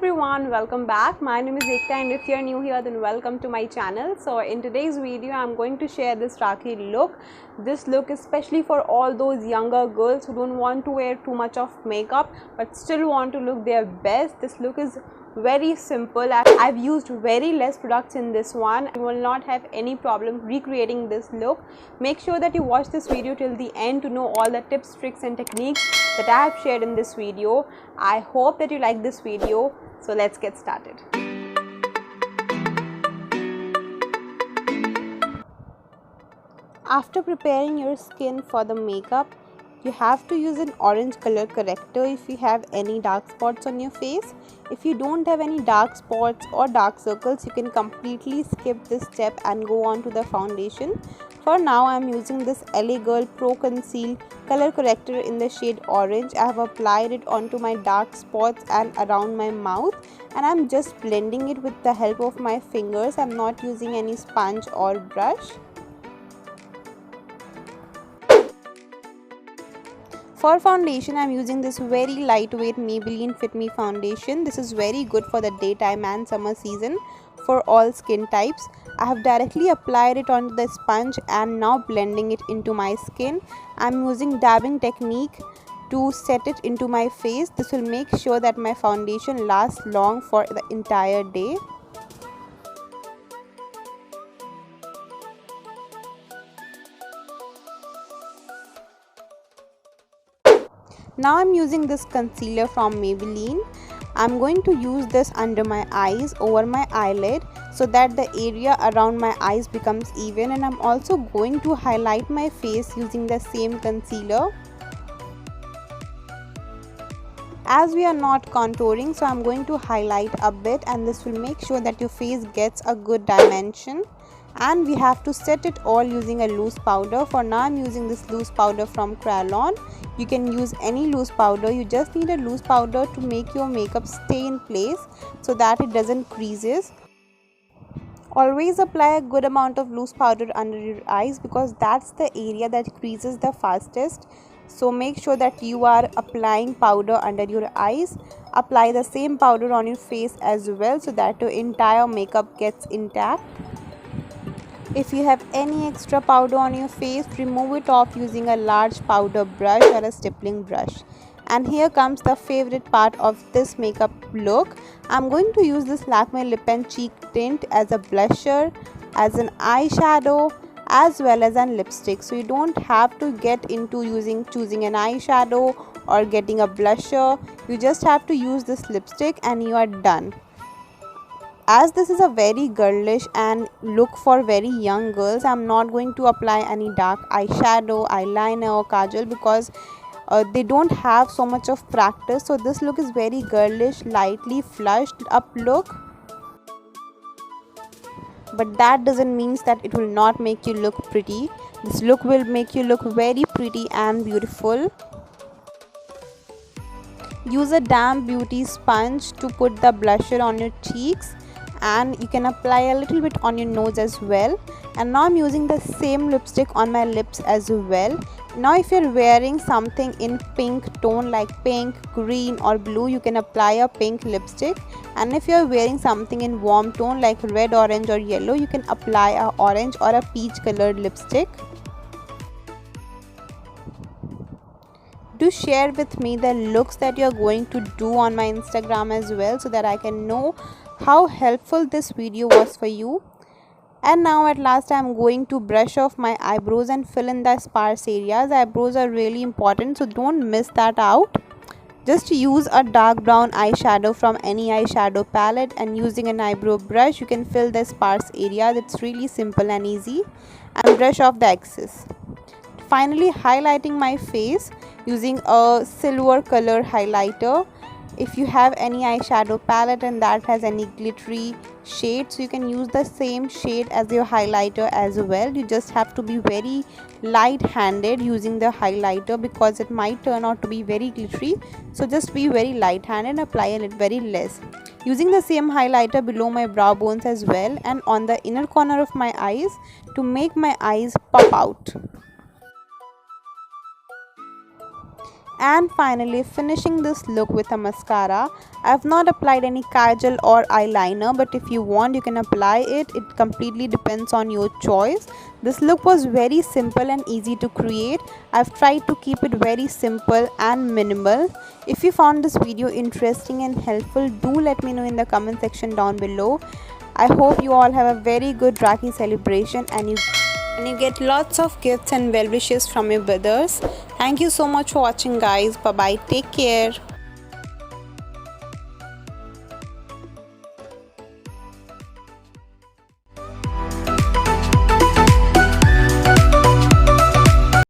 everyone, welcome back. My name is Ekta, and if you're new here then welcome to my channel. So in today's video I'm going to share this Rakhi look. This look is especially for all those younger girls who don't want to wear too much of makeup but still want to look their best. This look is very simple. I've used very less products in this one. You will not have any problem recreating this look. Make sure that you watch this video till the end to know all the tips, tricks and techniques that I have shared in this video. I hope that you like this video. So let's get started. After preparing your skin for the makeup, you have to use an orange color corrector if you have any dark spots on your face. If you don't have any dark spots or dark circles, you can completely skip this step and go on to the foundation. For now, I am using this LA Girl Pro Conceal color corrector in the shade orange. I have applied it onto my dark spots and around my mouth, and I am just blending it with the help of my fingers. I am not using any sponge or brush. For foundation, I am using this very lightweight Maybelline Fit Me foundation. This is very good for the daytime and summer season for all skin types. I have directly applied it onto the sponge and now blending it into my skin. I am using dabbing technique to set it into my face. This will make sure that my foundation lasts long for the entire day. Now I'm using this concealer from Maybelline. I'm going to use this under my eyes, over my eyelid, so that the area around my eyes becomes even, and I'm also going to highlight my face using the same concealer. As we are not contouring, so I'm going to highlight a bit, and this will make sure that your face gets a good dimension. And we have to set it all using a loose powder. For now I'm using this loose powder from Kryolan. You can use any loose powder. You just need a loose powder to make your makeup stay in place so that it doesn't creases. Always apply a good amount of loose powder under your eyes because that's the area that creases the fastest. So make sure that you are applying powder under your eyes. Apply the same powder on your face as well so that your entire makeup gets intact. If you have any extra powder on your face, remove it off using a large powder brush or a stippling brush. And here comes the favorite part of this makeup look. I'm going to use this Lakme Lip and Cheek Tint as a blusher, as an eyeshadow, as well as a lipstick. So you don't have to get into choosing an eyeshadow or getting a blusher. You just have to use this lipstick and you are done. As this is a very girlish and look for very young girls, I'm not going to apply any dark eyeshadow, eyeliner or kajal because they don't have so much of practice. So this look is very girlish, lightly flushed up look. But that doesn't mean that it will not make you look pretty. This look will make you look very pretty and beautiful. Use a damp beauty sponge to put the blusher on your cheeks, and you can apply a little bit on your nose as well. And now I'm using the same lipstick on my lips as well. Now if you're wearing something in pink tone like pink, green or blue, you can apply a pink lipstick. And if you're wearing something in warm tone like red, orange or yellow, you can apply a orange or a peach colored lipstick. Do share with me the looks that you're going to do on my Instagram as well so that I can know how helpful this video was for you. And now at last I'm going to brush off my eyebrows and fill in the sparse areas. Eyebrows are really important, so don't miss that out. Just use a dark brown eyeshadow from any eyeshadow palette, and using an eyebrow brush you can fill the sparse areas. It's really simple and easy, and brush off the excess. Finally, highlighting my face using a silver color highlighter. If you have any eyeshadow palette and that has any glittery shades, so you can use the same shade as your highlighter as well. You just have to be very light handed using the highlighter because it might turn out to be very glittery. So just be very light handed and apply a little very less. Using the same highlighter below my brow bones as well and on the inner corner of my eyes to make my eyes pop out. And finally, finishing this look with a mascara. I have not applied any kajal or eyeliner, but if you want you can apply it. It completely depends on your choice. This look was very simple and easy to create. I've tried to keep it very simple and minimal. If you found this video interesting and helpful, do let me know in the comment section down below. I hope you all have a very good Rakhi celebration and you get lots of gifts and well wishes from your brothers. Thank you so much for watching guys. Bye bye. Take care.